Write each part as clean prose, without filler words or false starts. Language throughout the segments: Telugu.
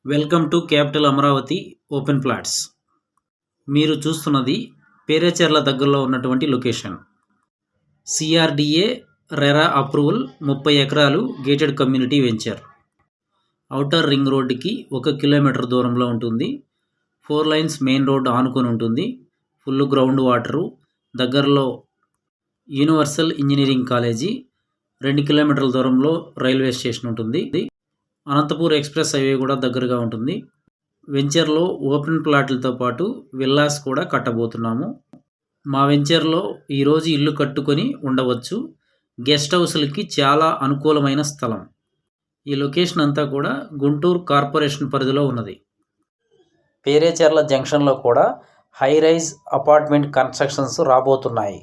Welcome to capital Amaravati open plots. మీరు చూస్తున్నది పేరేచెర్ల దగ్గరలో ఉన్నటువంటి లొకేషన్. సిఆర్డిఏ రెరా అప్రూవల్ 30 ఎకరాలు gated community venture. Outer ring రోడ్డుకి 1 కిలోమీటర్ దూరంలో ఉంటుంది. 4 లైన్స్ మెయిన్ రోడ్ ఆనుకొని ఉంటుంది. Full ground water. దగ్గరలో యూనివర్సల్ ఇంజనీరింగ్ కాలేజీ. 2 కిలోమీటర్ల దూరంలో రైల్వే స్టేషన్ ఉంటుంది. అనంతపూర్ ఎక్స్ప్రెస్ హైవే కూడా దగ్గరగా ఉంటుంది. వెంచర్లో ఓపెన్ ప్లాట్లతో పాటు విల్లాస్ కూడా కట్టబోతున్నాము. మా వెంచర్లో ఈరోజు ఇల్లు కట్టుకొని ఉండవచ్చు. గెస్ట్ హౌస్లకి చాలా అనుకూలమైన స్థలం. ఈ లొకేషన్ అంతా కూడా గుంటూరు కార్పొరేషన్ పరిధిలో ఉన్నది. పేరేచెర్ల జంక్షన్లో కూడా హై రైజ్ అపార్ట్మెంట్ కన్స్ట్రక్షన్స్ రాబోతున్నాయి.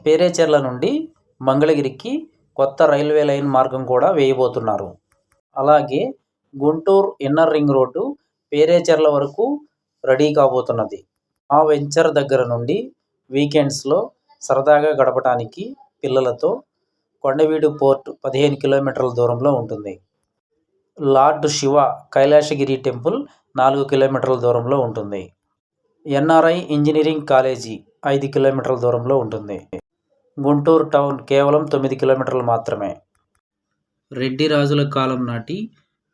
పేరేచెర్ల నుండి మంగళగిరికి కొత్త రైల్వే లైన్ మార్గం కూడా వేయబోతున్నారు. అలాగే Guntur inner ring road Perecherla వరకు రెడీ కాబోతున్నది. ఆ వెంచర్ దగ్గర నుండి వీకెండ్స్లో సరదాగా గడపడానికి పిల్లలతో కొండవీడు పోర్ట్ 15 కిలోమీటర్ల దూరంలో ఉంటుంది. లార్డ్ శివ కైలాసగిరి టెంపుల్ 4 కిలోమీటర్ల దూరంలో ఉంటుంది. ఎన్ఆర్ఐ ఇంజనీరింగ్ కాలేజీ 5 కిలోమీటర్ల దూరంలో ఉంటుంది. గుంటూరు టౌన్ కేవలం 9 కిలోమీటర్లు మాత్రమే. రెడ్డి రాజుల కాలం నాటి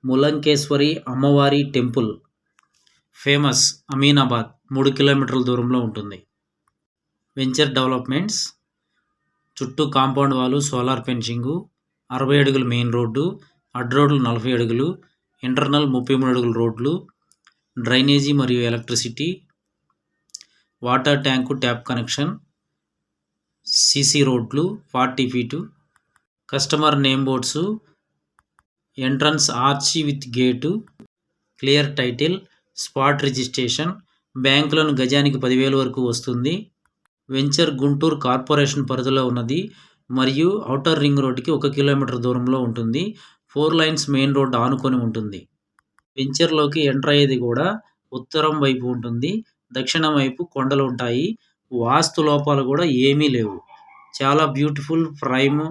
ములంకేశ్వరి అమ్మవారి టెంపుల్ ఫేమస్ అమీనాబాద్ 3 కిలోమీటర్ల దూరంలో ఉంటుంది. వెంచర్ డెవలప్మెంట్స్ చుట్టూ కాంపౌండ్ వాలు, సోలార్ ఫెన్సింగు, 60 అడుగుల మెయిన్ రోడ్డు, అడ్ రోడ్లు 40 అడుగులు, ఇంటర్నల్ 33 అడుగుల రోడ్లు, డ్రైనేజీ మరియు electricity, water tank, tap connection, CC రోడ్లు 40 feet, customer name boards, entrance arch with gate, clear title, spot registration, bank loan గజానికి 10,000 వరకు వస్తుంది. వెంచర్ గుంటూరు కార్పొరేషన్ పరిధిలో ఉన్నది మరియు ఔటర్ రింగ్ రోడ్డుకి 1 కిలోమీటర్ దూరంలో ఉంటుంది. 4 లైన్స్ మెయిన్ రోడ్ ఆనుకొని ఉంటుంది. వెంచర్లోకి ఎంటర్ అయ్యేది కూడా ఉత్తరం వైపు ఉంటుంది. దక్షిణం వైపు కొండలు ఉంటాయి. వాస్తు లోపాలు కూడా ఏమీ లేవు. చాలా beautiful prime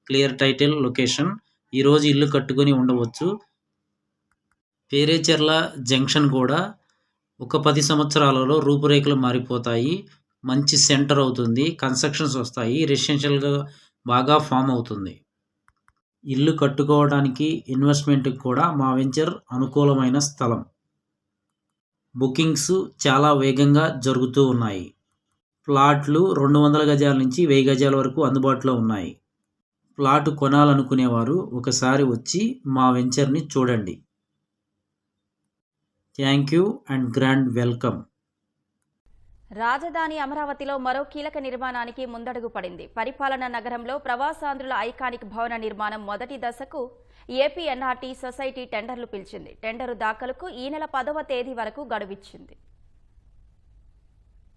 clear title location. ఈరోజు ఇల్లు కట్టుకొని ఉండవచ్చు. పేరేచెర్ల జంక్షన్ కూడా ఒక 10 సంవత్సరాలలో రూపురేఖలు మారిపోతాయి. మంచి సెంటర్ అవుతుంది. కన్స్ట్రక్షన్స్ వస్తాయి. రెసిడెన్షియల్గా బాగా ఫామ్ అవుతుంది. ఇల్లు కట్టుకోవడానికి ఇన్వెస్ట్మెంట్కి కూడా మా వెంచర్ అనుకూలమైన స్థలం. బుకింగ్స్ చాలా వేగంగా జరుగుతూ ఉన్నాయి. ప్లాట్లు 200 గజాల నుంచి 1000 గజాల వరకు అందుబాటులో ఉన్నాయి. ప్లాటు కొనాలనుకునేవారు ఒకసారి వచ్చి మా వెంచర్ని చూడండి. Thank you and grand welcome. రాజధాని అమరావతిలో మరో కీలక నిర్మాణానికి ముందడుగు పడింది. పరిపాలనా నగరంలో ప్రవాసాంధ్రుల ఐకానిక్ భవన నిర్మాణం మొదటి దశకు ఏపీ ఎన్ఆర్టీ సొసైటీ టెండర్లు పిలిచింది. టెండరు దాఖలుకు ఈ నెల 10వ తేదీ వరకు గడువిచ్చింది.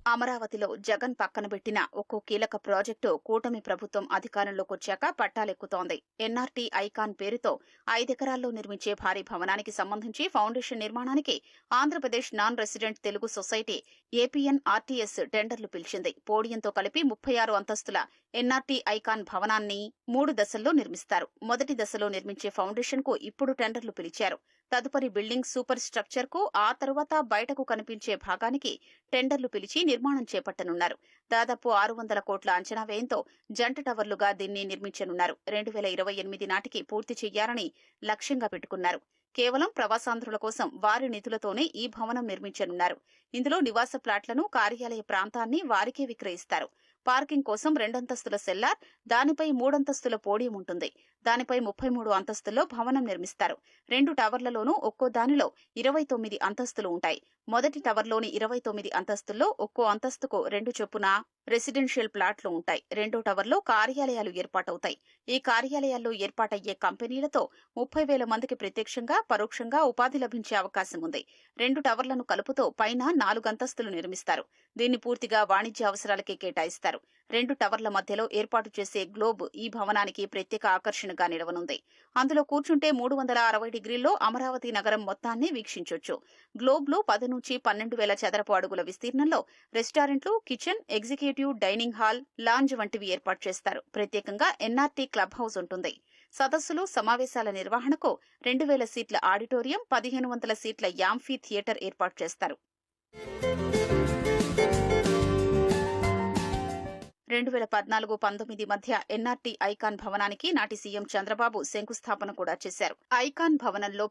అమరావతిలో జగన్ పక్కన పెట్టిన ఒక్కో కీలక ప్రాజెక్టు కూటమి ప్రభుత్వం అధికారంలోకి వచ్చాక పట్టాలెక్కుతోంది. ఎన్ఆర్టీ ఐకాన్ పేరుతో 5 ఎకరాల్లో నిర్మించే భారీ భవనానికి సంబంధించి ఫౌండేషన్ నిర్మాణానికి Andhra Pradesh non resident Telugu society APNRTS టెండర్లు పిలిచింది. పోడియంతో కలిపి 36 అంతస్తుల ఎన్ఆర్టీ ఐకాన్ భవనాన్ని 3 దశల్లో నిర్మిస్తారు. మొదటి దశలో నిర్మించే ఫౌండేషన్ కు ఇప్పుడు టెండర్లు పిలిచారు. తదుపరి బిల్డింగ్ సూపర్ స్ట్రక్చర్ కు, ఆ తరువాత బయటకు కనిపించే భాగానికి టెండర్లు పిలిచి నిర్మాణం చేపట్టనున్నారు. దాదాపు 600 కోట్ల అంచనా వ్యయంతో జంట టవర్లుగా దీన్ని నిర్మించనున్నారు. 2028 నాటికి పూర్తి చేయాలని లక్ష్యంగా పెట్టుకున్నారు. కేవలం ప్రవాసాంధ్రుల కోసం వారి నిధులతోనే ఈ భవనం నిర్మించనున్నారు. ఇందులో నివాస ప్లాట్లను, కార్యాలయ ప్రాంతాన్ని వారికే విక్రయిస్తారు. పార్కింగ్ కోసం 2 అంతస్తుల సెల్లార్, దానిపై 3 అంతస్తుల పోడియం ఉంటుంది. దానిపై 33 అంతస్తుల్లో భవనం నిర్మిస్తారు. 2 టవర్లలోనూ ఒక్కో దానిలో 29 అంతస్తులు ఉంటాయి. మొదటి టవర్లోని 29 అంతస్తుల్లో ఒక్కో అంతస్తుకు 2 చొప్పున రెసిడెన్షియల్ ప్లాట్లు ఉంటాయి. రెండో టవర్లో కార్యాలయాలు ఏర్పాటవుతాయి. ఈ కార్యాలయాల్లో ఏర్పాటయ్యే కంపెనీలతో 30,000 మందికి ప్రత్యక్షంగా, పరోక్షంగా ఉపాధి లభించే అవకాశం ఉంది. 2 టవర్లను కలుపుతూ పైన 4 అంతస్తులు నిర్మిస్తారు. దీన్ని పూర్తిగా వాణిజ్య అవసరాలకే కేటాయిస్తారు. 2 టవర్ల మధ్యలో ఏర్పాటు చేసే గ్లోబ్ ఈ భవనానికి ప్రత్యేక ఆకర్షణగా నిలవనుంది. అందులో కూర్చుంటే 360 డిగ్రీల్లో అమరావతి నగరం మొత్తాన్ని వీక్షించొచ్చు. గ్లోబ్ లో 10 నుంచి 12,000 చదరపు అడుగుల విస్తీర్ణంలో రెస్టారెంట్లు, kitchen, executive dining hall, lounge వంటివి ఏర్పాటు చేస్తారు. ప్రత్యేకంగా ఎన్ఆర్టీ క్లబ్ హౌస్ ఉంటుంది. సదస్సులు, సమావేశాల నిర్వహణకు 2000 సీట్ల ఆడిటోరియం, 1500 సీట్ల యాంఫీ థియేటర్ ఏర్పాటు చేస్తారు. 2014-19 మధ్య ఎన్ఆర్టీ ఐకాన్ భవనానికి నాటి సీఎం చంద్రబాబు శంకుస్థాపన కూడా చేశారు. ఐకాన్ భవనంలో